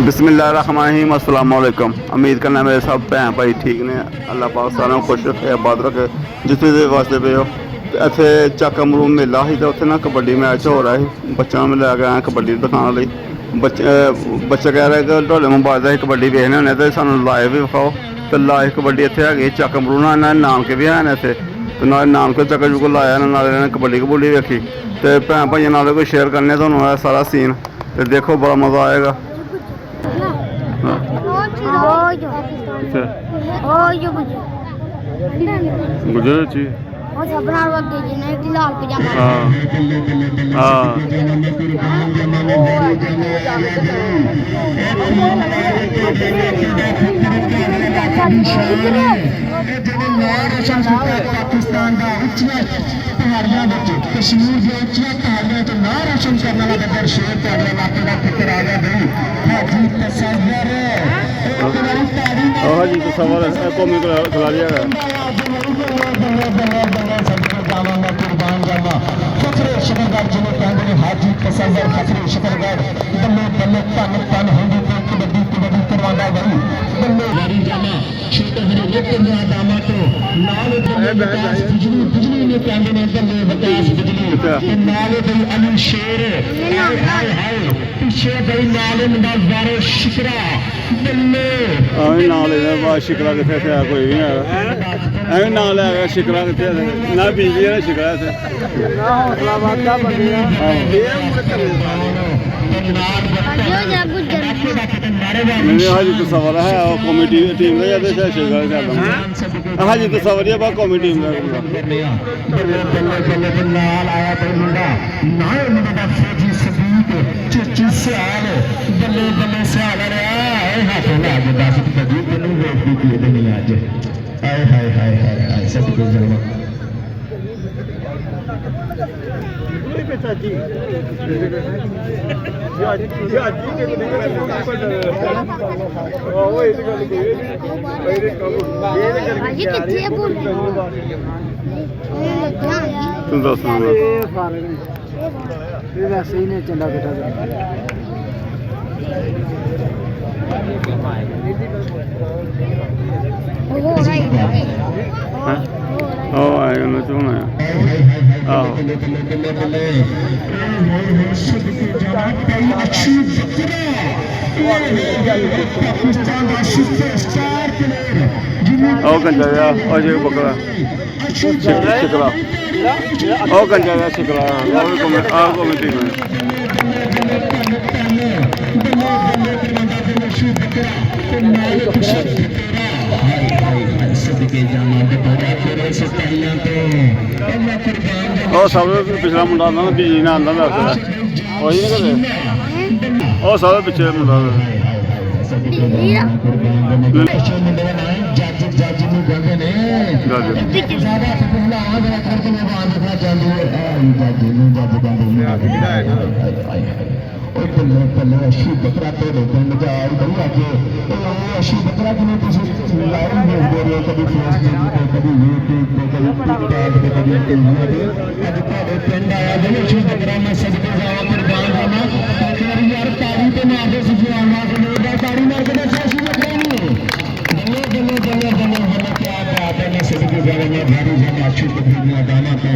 बिस्मिल्लाहिर्रहमानिर्रहीम अस्सलाम वालेकुम। उम्मीद करना मेरे सब भैन भाई ठीक ने। अल्लाह पाक सारे खुश रखे आबाद रखे जिथे दे वास्ते पे हो। इत्थे चक अमरू मेला ही तो उत्थे ना कबड्डी मैच हो रहा है। बच्चों में लै गए कबड्डी दिखाने लई। बच्चे कह रहे कि ढोले मोबाइल से कबड्डी देखने होने तो सानू लाइव भी विखाओ। तो लाइव कबड्डी इत्थे हैगी चक अमरू ना इन्होंने नानके भी हैं इत्थे। तो ना नानके चक्कर चुक्कर लाया नाले कबड्डी कबुड्डी वेखी। तो भैन भाइयों नाल कोई शेयर करने तुहानू सारा सीन। तो देखो बड़ा मज़ा आएगा। गुजर जी पाकिस्तान का उच्चिया पहाड़ियां कश्मीर की उच्चिया पहाड़ियां तो ना रोशन करने वाला गब्बर शेर इलाके का फिक्र आ गया भाई। हाजी तस्वर हाजी तस्वर कौमी खिला लिया गया कुर्बान जाना खतरे शकरगढ़ जिन्हें कहते हैं हाजी तस्वर खतरे शकरगढ़ बल्ले बल्ले तन तन हिंदी कबड्डी कबड्डी करवाना भाई बल्ले गाड़ी जाना छोटे हरे लेकर दामा तो नाल बिजली बिजली ने कहते हैं बल्ले विकास बिजली नाल भाई अली शेर हाय हाय पीछे भाई नाल मुंडा शिकरा बल्ले नाल शिकरा कितने थे कोई भी है ना लै गया शिकरा कितने ना बिजली है ना शिकरा हाजी तस्वर है कौमी टीम हाजी तस्वर है कौमी टीम तुम दस वैसे ही ने चंदा बेटा कंजा अजय बकरा शिकरा कंजा शिकरा कमेटी में सब पिछला मुंडा आंदा बिजली ने आंदा वही नहीं कदे सब पिछले मुंडा पल्ले पल्ले अच्छी बकरा तो पिंड जाए भैया के अच्छी बकरा की लाइव देखते रहे कभी फेसबुक पे कभी यूट्यूब पे कभी टिकटॉक पे कभी टीवी पे अब तो पिंड आया जो अच्छी बकरा में सदके जावा कुर्बान जाना फिर यार ताड़ी पे मार दे सुजाना के लिए ताड़ी मार के अच्छी बकरा नहीं बल्ले बल्ले बल्ले बल्ले बल्ले क्या बात है मैं सदके जावा में भारी जाना अच्छी बकरी दाना पे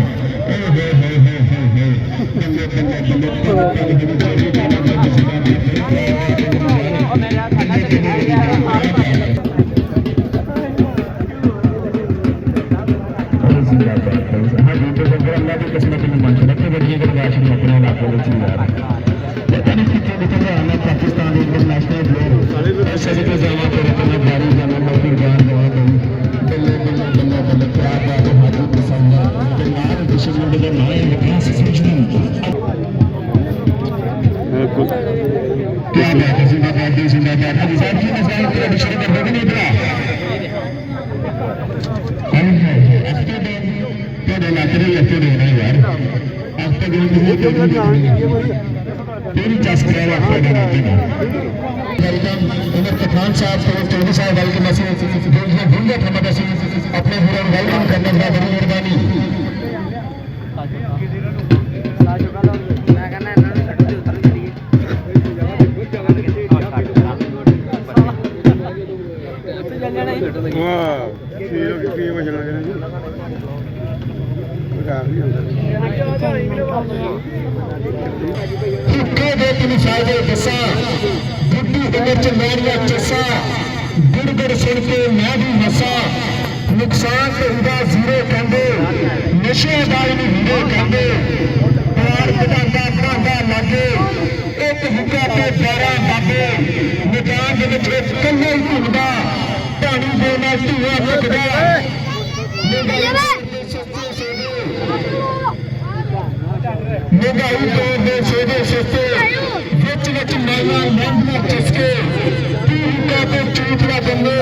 हे हे हे हे हे बल्ले बल्ले बल्ले पाकिस्तान इंटरनेशनल प्लेयर सदके जावा पर भारी जाना कुर्बान जावा बल्ले बल्ले बल्ले बल्ले क्या बात है हाजी तस्वर के नाम दुश्मन के नाम विकास सृष्टि क्या बात है जिंदाबाद हाजी साहब की नजर पर डिशन कर देंगे नहीं बड़ा तो लाकर लेते रहना यार अब तक पूरी चस करेगा वेलकम उमर तूफान साहब तो चौधरी साहब वेलकम ऐसे भूल गए अपने पूरा वेलकम करने का बड़ी मेहरबानी ਵਾਹ ਕੀ ਵਜਣਾ ਹੁੱਕੇ ਦੇ ਤਿੰਨ ਫਾਇਦੇ ਦੱਸਾਂ ਬੁੱਢੀ ਉਮਰ ਚ ਮੇਰੀਆਂ ਚੱਸਾਂ ਗੁੜ ਸੁਣ ਕੇ ਮੈਂ ਵੀ ਹੱਸਾਂ ਨੁਕਸਾਨ ਤੇ ਉਹਦਾ ਜ਼ੀਰੋ ਕਹਿੰਦੇ ਨਸ਼ੇ ਦਾ ਹੀ ਹੀਰੋ ਕਹਿੰਦੇ ਪਿਆਰ ਵਧਾਉਂਦਾ ਬਣਾਉਂਦਾ ਲਾਗੇ ਇੱਕ ਹੁੱਕਾ ਤੇ 12 ਬਾਬੇ ਮੈਦਾਨ ਦੇ ਵਿੱਚ ਇਕੱਲੇ ਹੀ ਘੁੰਮਦਾ ਪਾਣੀ ਦੇ ਨਾਲ ਧੂਆ ਚੁੱਕਦਾ ਮਹਿੰਗਾਈ ਦੇ ਸੋਦੇ ਸਸਤੇ ਵਿੱਚ ਮਹਿੰਗਾ ਮਹਿੰਗਾ ਚਸਕੇ ਟੀਕਾ ਤੇ ਚੂਤਲਾ ਬੰਨੇ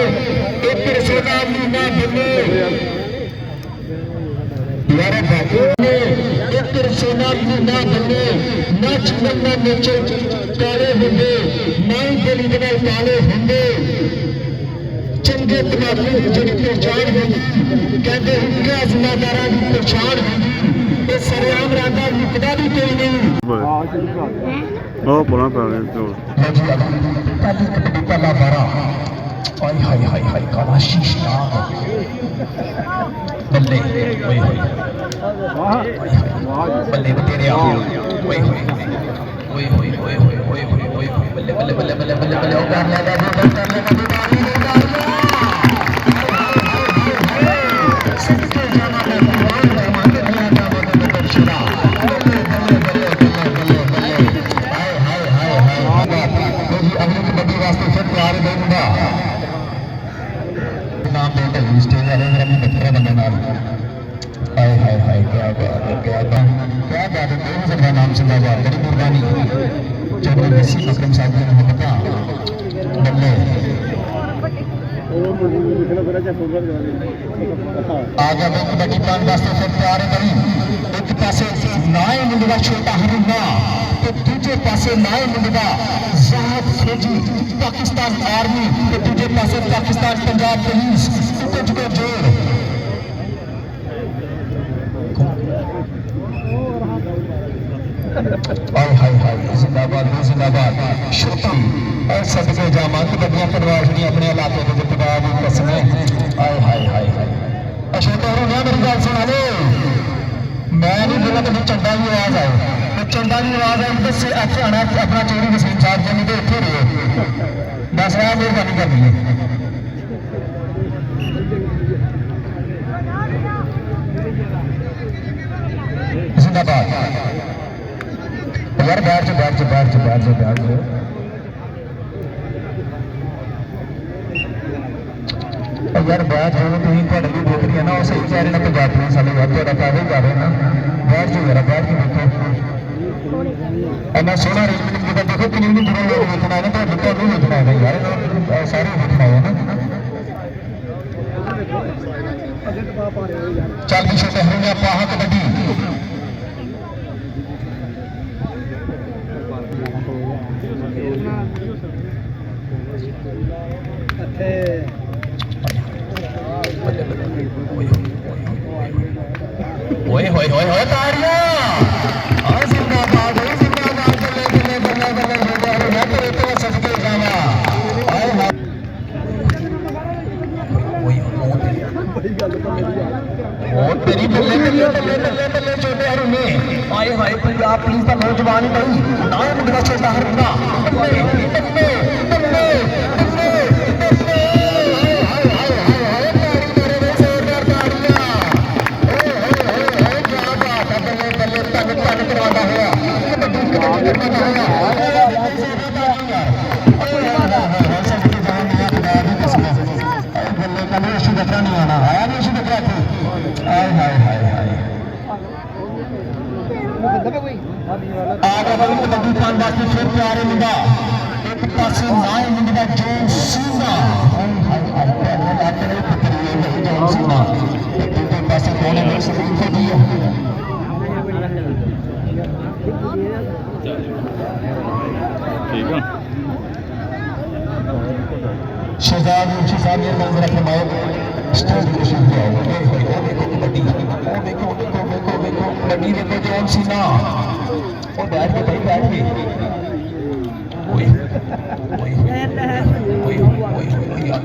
ਇੱਕ ਰਸੋਦਾ ਮਹੀਨਾ ਬੰਨੇ ਯਾਰਾ ਬਾਬੂ ਨੇ ਇੱਕ ਰਸੋਦਾ ਮਹੀਨਾ ਬੰਨੇ ਨਾ ਚੀਨ ਨਾ ਨੇਚੇ ਕਾਲੇ ਹੁੰਦੇ ਨਾ ਹੀ ਗਲੀ ਦੇ ਨਾਲ ਕਾਲੇ ਹੁੰਦੇ ਚੰਗੇ ਤਮਾਕੂ ਜਿਹੜੀ ਪਛਾਣ ਹੁੰਦੀ ਕਹਿੰਦੇ ਹੁੱਕਿਆ ਜ਼ਿੰਮੇਦਾਰਾਂ ਦੀ ਪਛਾਣ ਹੁੰਦੀ ਇਹ ਸਰੇਆਮ ਰਾਂਦਾ ਮੁਕਦਾ ਵੀ ਕੋਈ ਨਹੀਂ ਉਹ ਬੋਲਣਾ ਪੈਣਾ ਚੋਲ ਪਹਿਲੀ ਕਬੱਡੀ ਪਹਿਲਾ ਬਾਰਾ ਹਾਏ ਹਾਏ ਹਾਏ ਹਾਏ ਕਾਲਾ ਸ਼ੀਸ਼ਾ ਬੱਲੇ ਓਏ ਹੋਏ ਬੱਲੇ ਤੇਰੇ ਆ ਓਏ ਹੋਏ ਓਏ ਹੋਏ ਓਏ ਹੋਏ ਓਏ ਹੋਏ ਓਏ ਹੋਏ ਬੱਲੇ ਬੱਲੇ ਬੱਲੇ ਬੱਲੇ ਬੱਲੇ ਬੱਲੇ ਉਹ ਕਰ ਲੈ ਆ ਗਿਆ ਬਈ ਕਬੱਡੀ ਪਾਉਣ ਵਾਸਤੇ ਫਿਰ ਤਿਆਰ ਹੈ ਬਈ ਇੱਕ ਪਾਸੇ ਨਾਏ ਮੁੰਡੇ ਦਾ ਛੋਟਾ ਹਰੁਨਾ ਤੇ ਦੂਜੇ ਪਾਸੇ ਨਾਏ ਮੁੰਡੇ ਦਾ ਜ਼ਾਹਦ ਫੌਜੀ ਪਾਕਿਸਤਾਨ ਆਰਮੀ ਤੇ ਦੂਜੇ ਪਾਸੇ ਪਾਕਿਸਤਾਨ ਪੰਜਾਬ ਪੁਲਿਸ ਕੁਝ ਕੋ ਜੋੜ ਹਾਏ ਹਾਏ ਹਾਏ ਜ਼ਿੰਦਾਬਾਦ ਛੋਟੀ और सबसे जामा कबड्डियां पटवारी अपने इलाके के पटवार कसमे आए हाय हाय हाय छोटे हो ना मेरी गल सुना लो मैं नहीं बोला तो चंडा की आवाज आए तो चंडा की आवाज आई तो इतने आना अपना चोरी वसीम साहब जी तो इतने रहे दस रहा मेहरबानी करनी है जिंदाबाद यार बैठ जाओ यार बात हो तुम थोड़ी भी देख रही है ना वो सही कह रहे ना पंजाब पुलिस वाले यार थोड़ा पैदल कर रहे हैं ना बैठ जाओ यार बैठ के देखो इन्ना सोहना अरेंजमेंट किया देखो किन्नी दूरों लोग देखना है ना तो नहीं देखना है यार सारे देखना है ना चल भी छोटे हरिया पाहा कबड्डी ओए होए होए होए ताड़ियां और जिंदाबाद बल्ले बल्ले बल्ले बल्ले मैं तेरे तो सदके जावा हाय हाय ओए ओ तेरी बल्ले बल्ले बल्ले बल्ले बल्ले छोटे हरुने हाय हाय पंजाब पुलिस का नौजवान ही नहीं ना मुंडा छोटा हरुना बल्ले बल्ले बल्ले एक पास नाय मुंडा जो सीना दूसरे पास कोने में से दिया ठीक है शहजाद ने मंजर फरमाओ स्टेज को शुरू किया देखो कबड्डी देखो कबड्डी देखो जॉन सीना वो बैठ के भाई बैठ के ओए ओए ओए ओए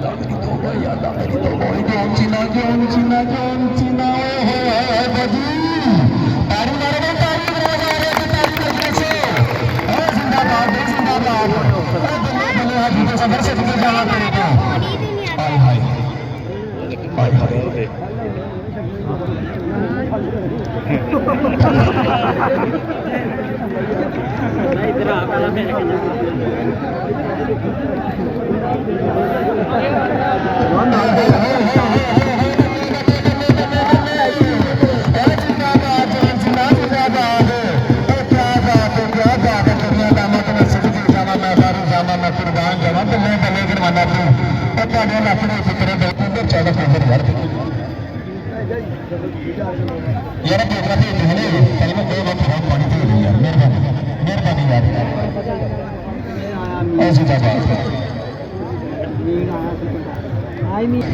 इधर आ पहला मेरे यार ज्योग्राफी है पहले मैं 2 वक्त बहुत पढ़ी थी यार मेहरबानी यार ऐसी बात आई नहीं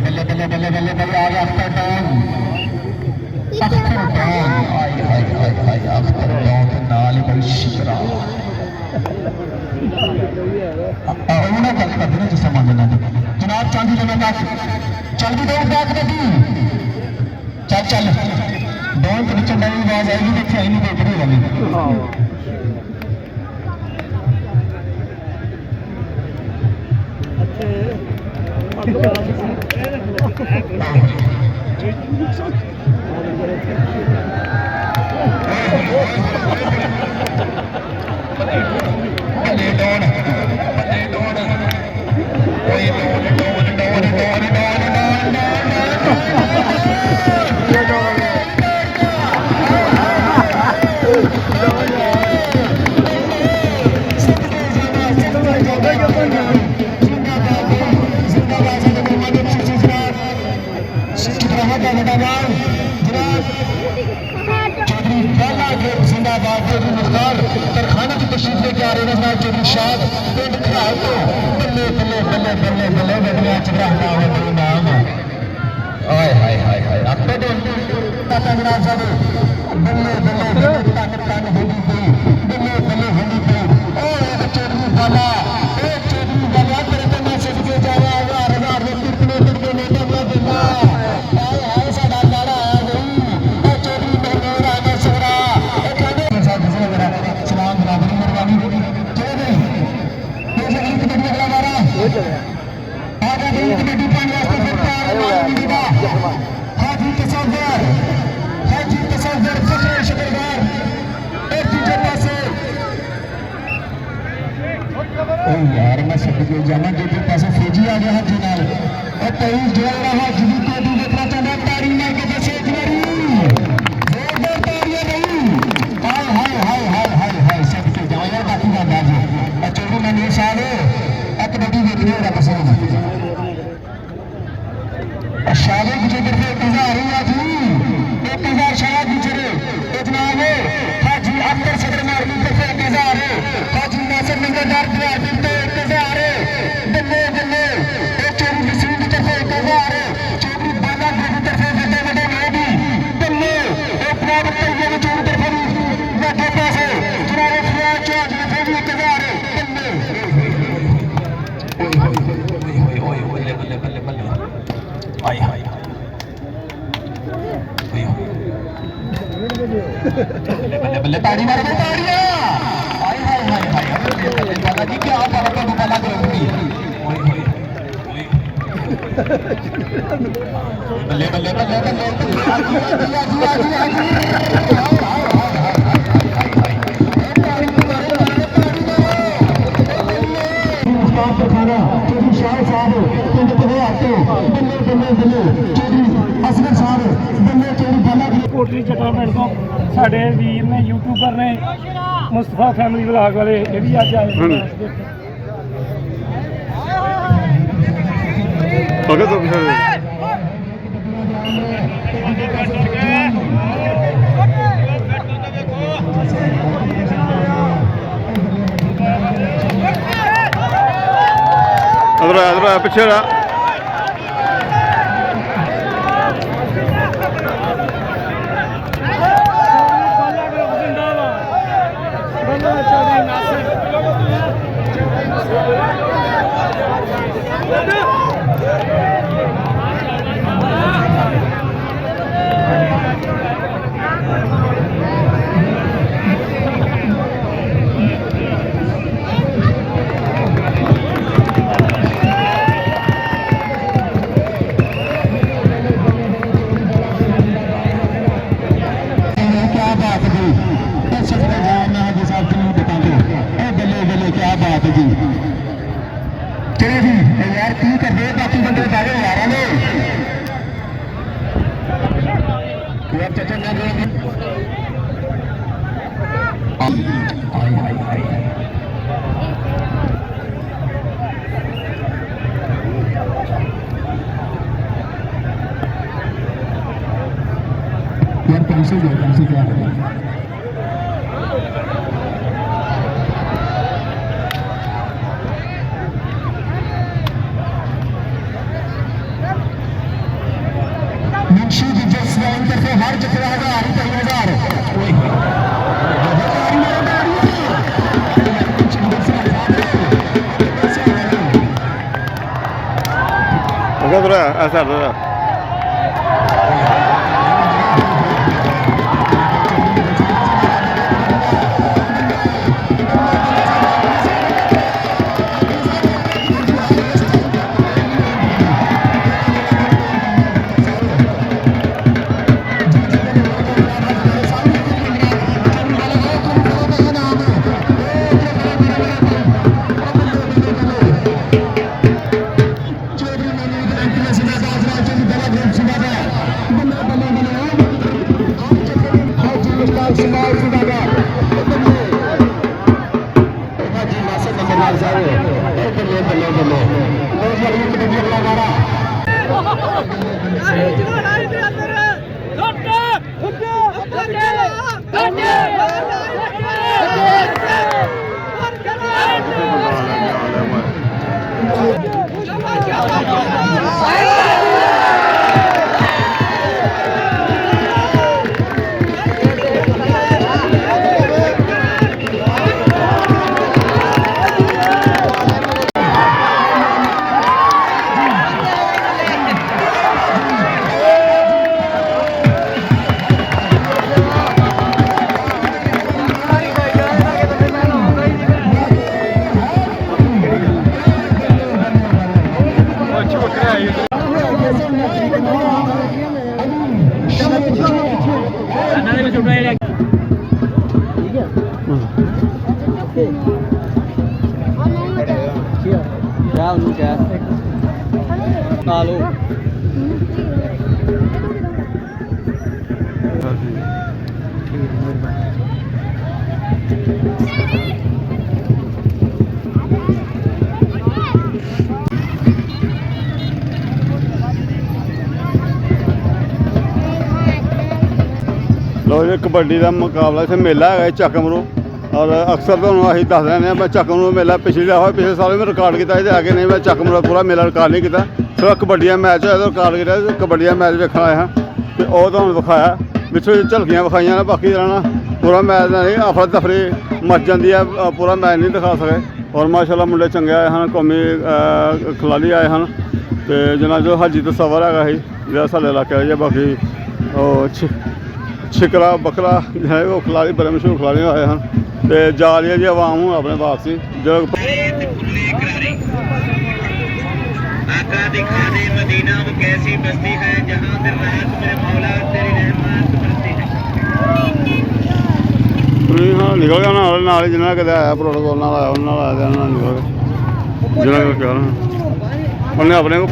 बल्ले बल्ले बल्ले बल्ले बल्ले आ गया आफ्टर डाउन हाय हाय हाय हाय आफ्टर डाउन के नाल ही बड़ी शिकरा उन्हें गल कर देना जिस मान लेना जनाब चांदी लेना का चल भी दो बैक बेटी चल चल डाउन के नीचे नई आवाज आएगी देखिए आई नहीं देख रही वाली तरखाना की तशरीफ लेके आ रहे हैं चौधरी शाह पिंड खराब तो बल्ले बल्ले बल्ले बल्ले बल्ले बल्ले चढ़ाना है मेरे नाम हाय हाय हाय हाय आपको तो पता जनाब साहब बल्ले बल्ले तन तन होगी कोई बल्ले बल्ले होगी कोई ओ चौधरी बाला तेरे तो मैसेज के जा रहा है हजार में कितने कितने नेता मैं देना हाय हाय साडा लाड़ा आया गई ओ चौधरी महमूद आ गया सोरा सलाम बराबरी मेहरबानी चले गई कैसे गई कबड्डी अगला मारा आगे गई कबड्डी पानी वास्ते फिर तैयार हाजी तसव्वुर फखरे शुक्रवार एक दूसरे पासे ओ यार मैं सब के जाना दूसरे पासे फौजी आ गया हाजी नाल और तेज जोड़ रहा जिदी को भी देखना चाहता ताड़ी मार के जैसे इतनी जोरदार ताड़ियां नहीं हाय हाय हाय हाय हाय हाय सब के जाओ यार बाकी का अंदाज है चौधरी मनवीर साहब कबड्डी देखने वाला पसंद है शादी की तरफ से 1000 हुआ थी 1000 शायद गुजरे इतना है हाजी अख्तर सदर मार्गी की तरफ से 1000 है हाजी नासिर नंगरदार की तरफ से 1000 है बल्ले बल्ले एक चौधरी नसीम की तरफ से 1000 है चौधरी बाला की तरफ से बड़े बड़े मोदी बल्ले एक प्राइवेट तैयारी की चौधरी तरफ से पासे जनाब फरियाद चौधरी फिर भी 1000 है बल्ले बल्ले बल्ले बल्ले हाय हाय बल्ले बल्ले ताड़ी मारो ताड़ियां हाय हाय हाय हाय बल्ले बाला जी क्या बात है तो बाला करूंगी बल्ले बल्ले बल्ले बल्ले ਕੋਟਲੀ ਚਟਾਪੇਟ ਤੋਂ ਸਾਡੇ ਵੀਰ ਨੇ ਯੂਟਿਊਬਰ ਨੇ ਮੁਸਤਫਾ ਫੈਮਿਲੀ ਵਲੌਗ ਵਾਲੇ ਇਹ ਵੀ ਅੱਜ ਆਏ ਨੇ ओके तो फिर इधर आ पिछे रहा यार की कर बाकी बंदे सारे यार ने यार चाचा यार कैंसिल क्या है हर जगह 1000 ऐसा क्या उन्होंने क्या लो लो जी कबड्डी का मुकाबला इतने मेला है चकमरू और अक्सर तो अं दस रहे हैं मैं चकमरू मेला पिछले पिछले साल में रिकॉर्ड किया आगे नहीं मैं चकमरू पूरा मेला रिकॉर्ड नहीं किया सिर्फ कबड्डी मैच होया तो रिकॉर्ड किया कबड्डी मैच देखना आया तो वह तो विखाया पिछले झलकियाँ विखाइया ने बाकी रहना पूरा मैच नहीं अफरा तफरी मच जाती है पूरा मैच नहीं दिखा सके और माशाल्लाह मुंडे चंगे आए हैं कौमी खिलाड़ी आए हैं तो जिन्होंने जो हरजीत सवर है जो साढ़े इलाके जो बाकी छिकरा बकरा जो है वो खिलाड़ी बड़े मशहूर खिलाड़ी आए हैं तो जा रही है जी आवाम हूँ अपने वापसी जो आका दिखा दे मदीना वो कैसी बस्ती है जहाँ दिल रात में मौला तेरी रहमत बरसती है। हाँ निकल गया ना जिन्हें कदे आया प्रोटोकॉल आया उन्होंने आया निकल गया जिन्हें क्या उन्हें अपने को